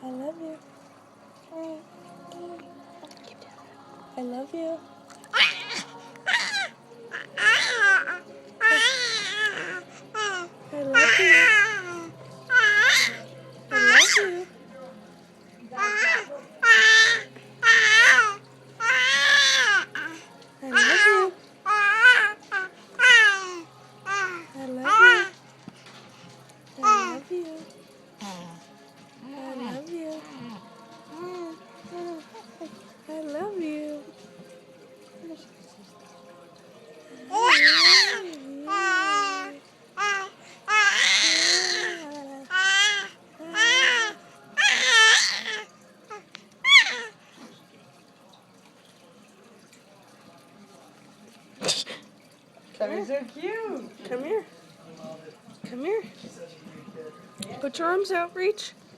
I love you. I love you. I love you. I love you. I love you. I love you. I love you. I love you. I love you. That so cute. Come here. Come here. Put your arms out. Reach.